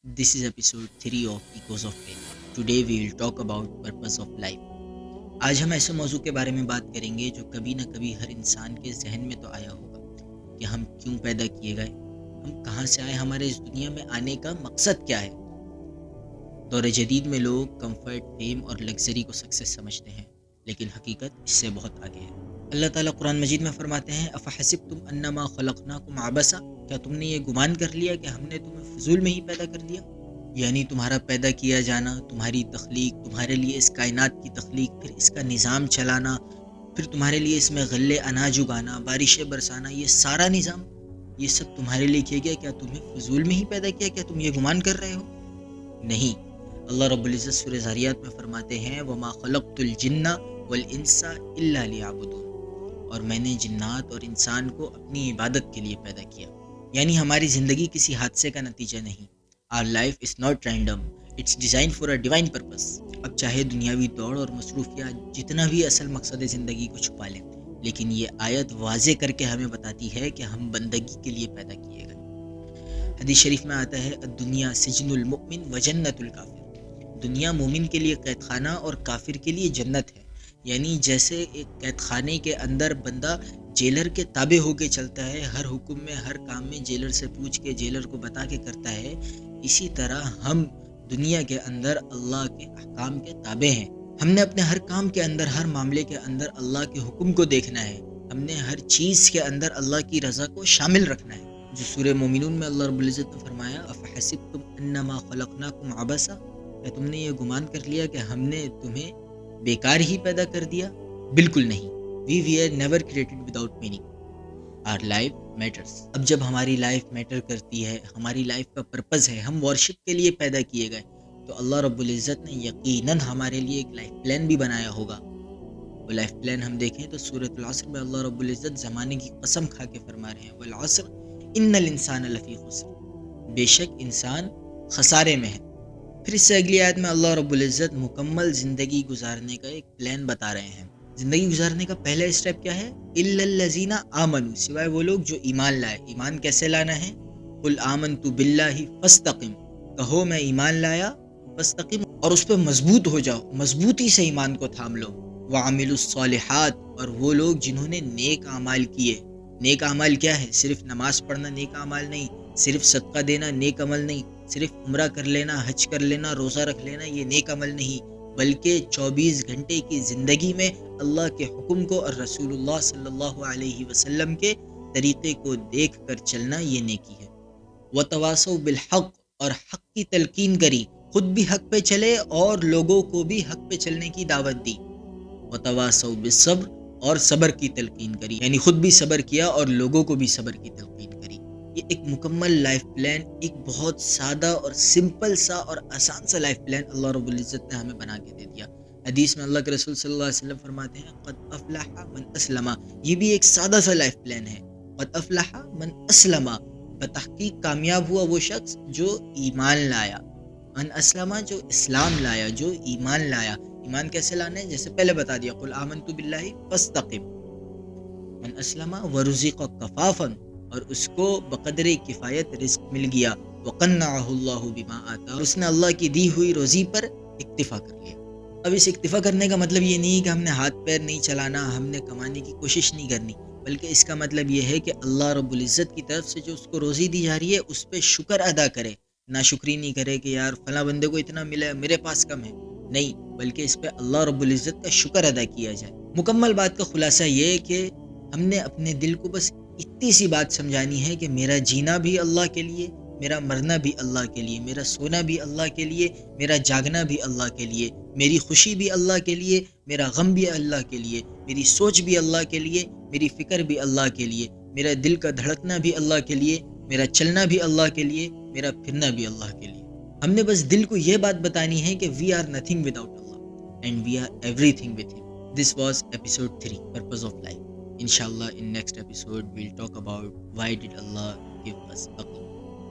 This is episode 3 of Echoes of Faith. Today we will talk about purpose of life. आज हम ऐसे मौजू के बारे में बात करेंगे जो कभी ना कभी हर इंसान के जहन में तो आया होगा कि हम क्यों पैदा किए गए, हम कहाँ से आए, हमारे इस दुनिया में आने का मकसद क्या है। दौर जदीद में लोग कंफर्ट, फेम और लग्जरी को सक्सेस समझते हैं, लेकिन हकीकत इससे बहुत आगे है। अल्लाह ताला कुरान मजीद में फरमाते हैं, अफ़हसिबतुम अन्नमा खलक़नाकुम अबसा, क्या तुमने ये गुमान कर लिया कि हमने तुम्हें फजूल में ही पैदा कर दिया। यानी तुम्हारा पैदा किया जाना, तुम्हारी तख्लीक, तुम्हारे लिए इस कायनात की तख्लीक, फिर इसका निज़ाम चलाना, फिर तुम्हारे लिए इसमें गल्ले अनाज उगाना, बारिशें बरसाना, ये सारा निज़ाम, ये सब तुम्हारे लिए किया गया। क्या तुम्हें फजूल में ही पैदा किया? क्या तुम ये गुमान कर रहे हो? नहीं। अल्लाह रब्बुल इज़्ज़त सूरह ज़ारियात में फरमाते हैं, वमा खलक़तुल जिन्ना वल इंसा इल्ला लियअबुदून, और मैंने जिन्नात और इंसान को अपनी इबादत के लिए पैदा किया। यानी हमारी ज़िंदगी किसी हादसे का नतीजा नहीं। Our life is not random, it's designed for a divine purpose. अब चाहे दुनियावी दौड़ और मसरूफियात जितना भी असल मकसद ज़िंदगी को छुपा लें, लेकिन ये आयत वाज़े करके हमें बताती है कि हम बंदगी के लिए पैदा किए गए। हदीस शरीफ में आता है, दुनिया सिजनुल मुमिन व जन्नतुल काफिर, दुनिया मोमिन के लिए कैद खाना और काफिर के लिए जन्नत है। यानी जैसे एक कैद खाने के अंदर बंदा जेलर के ताबे होके चलता है, हर हुक्म में, हर काम में जेलर से पूछ के, जेलर को बता के करता है, इसी तरह हम दुनिया के अंदर अल्लाह के अहकाम के ताबे हैं। हमने अपने हर काम के अंदर, हर मामले के अंदर अल्लाह के हुक्म को देखना है। हमने हर चीज़ के अंदर अल्लाह की रज़ा को शामिल रखना है। जो सूरह मोमिनून में अल्लाह रब्बुल इज़्ज़त ने फरमाया, अफ़हसिबतुम अन्नमा खलक़नाकुम अबसा, क्या तुमने ये गुमान कर लिया कि हमने तुम्हें बेकार ही पैदा कर दिया? बिल्कुल नहीं। We were never created without meaning. Our life matters. अब जब हमारी लाइफ मैटर करती है, हमारी लाइफ का पर्पस है, हम वर्शिप के लिए पैदा किए गए, तो अल्लाह रब्बुल इज़्ज़त ने यकीनन हमारे लिए एक लाइफ प्लान भी बनाया होगा। वो लाइफ प्लान हम देखें तो सूरह असर में अल्लाह रब्बुल इज़्ज़त ज़माने की कसम खा के फरमा रहे हैं, वल असर इन्नल इंसान लफी खुस्र, बेशक इंसान खसारे में है। फिर इससे अगली आयत में अल्लाह रब्बुल इज़्ज़त मुकम्मल ज़िंदगी गुजारने का एक प्लान बता रहे हैं। ज़िंदगी गुजारने का पहला स्टेप क्या है? इल्लल्लज़ीना आमनू, सिवाय वो लोग जो ईमान लाए। ईमान कैसे लाना है? कुल आमनतु बिल्लाहि फस्तकिम, कहो मैं ईमान लाया, फस्तकिम, और उस पर मजबूत हो जाओ, मजबूती से ईमान को थाम लो। वअमिलुस सालिहात, और वो लोग जिन्होंने नेक अमाल किए। नेक अमाल क्या है? सिर्फ नमाज पढ़ना नेक अमाल नहीं, सिर्फ सदका देना नेक अमल नहीं, सिर्फ उम्रा कर लेना, हज कर लेना, रोज़ा रख लेना, ये नेक अमल नहीं, बल्कि 24 घंटे की ज़िंदगी में अल्लाह के हुक्म को और रसूलुल्लाह सल्लल्लाहु अलैहि वसल्लम के तरीक़े को देख कर चलना, ये नेकी है। वतवासौ बिल हक़, और हक़ की तलकीन करी, खुद भी हक़ पे चले और लोगों को भी हक़ पे चलने की दावत दी। वतवासौ बिस्सब्र, और सब्र की तलकीन करी, यानी खुद भी सब्र किया और लोगों को भी सब्र की तलकीन करी। ये एक मुकम्मल लाइफ प्लान, एक बहुत सादा और सिंपल सा और आसान सा लाइफ प्लान अल्लाह रब्बुल इज़्ज़त ने हमें बना के दे दिया। हदीस में अल्लाह के रसूल सल्लल्लाहु अलैहि वसल्लम फरमाते हैं, क़द अफ़लह मन अस्लमा, ये भी एक सादा सा लाइफ प्लान है। क़द अफ़लह मन अस्लमा, बतहक़ीक़ कामयाब हुआ वो शख्स जो ईमान लाया। मन अस्लमा, जो इस्लाम लाया, जो ईमान लाया। ईमान कैसे लाना है? जैसे पहले बता दिया, कुल आमनतु बिल्लाहि फस्तक़िम, मन अस्लमा वरुज़िक़ कफ़ाफ़न, और उसको बक़दरे किफ़ायत रिज़्क़ मिल गया। वक़न्नअहुल्लाहु बिमा आता, और उसने अल्लाह की दी हुई रोज़ी पर इक्तिफ़ा कर लिया। अब इस इक्तिफ़ा करने का मतलब ये नहीं कि हमने हाथ पैर नहीं चलाना, हमने कमाने की कोशिश नहीं करनी, बल्कि इसका मतलब ये है कि अल्लाह रब्बुल इज़्ज़त की तरफ से जो उसको रोज़ी दी जा रही है, उस पे शुक्र अदा करे। नाशुक्री नहीं करे कि यार फलां बंदे को इतना मिला है, मेरे पास कम है। नहीं, बल्कि इस पे अल्लाह रब्बुल इज़्ज़त का शुक्र अदा किया जाए। मुकम्मल बात का खुलासा ये है कि हमने अपने दिल को बस इतनी सी बात समझानी है कि मेरा जीना भी अल्लाह के लिए, मेरा मरना भी अल्लाह के लिए, मेरा सोना भी अल्लाह के लिए, मेरा जागना भी अल्लाह के लिए, मेरी खुशी भी अल्लाह के लिए, मेरा गम भी अल्लाह के लिए, मेरी सोच भी अल्लाह के लिए, मेरी फ़िक्र भी अल्लाह के लिए, मेरा दिल का धड़कना भी अल्लाह के लिए, मेरा चलना भी अल्लाह के लिए, मेरा फिरना भी अल्लाह के लिए। हमने बस दिल को ये बात बतानी है कि we are nothing without Allah and we are everything with him. This was episode 3, Purpose of Life. Inshallah, in next episode, we'll talk about why did Allah give us aql.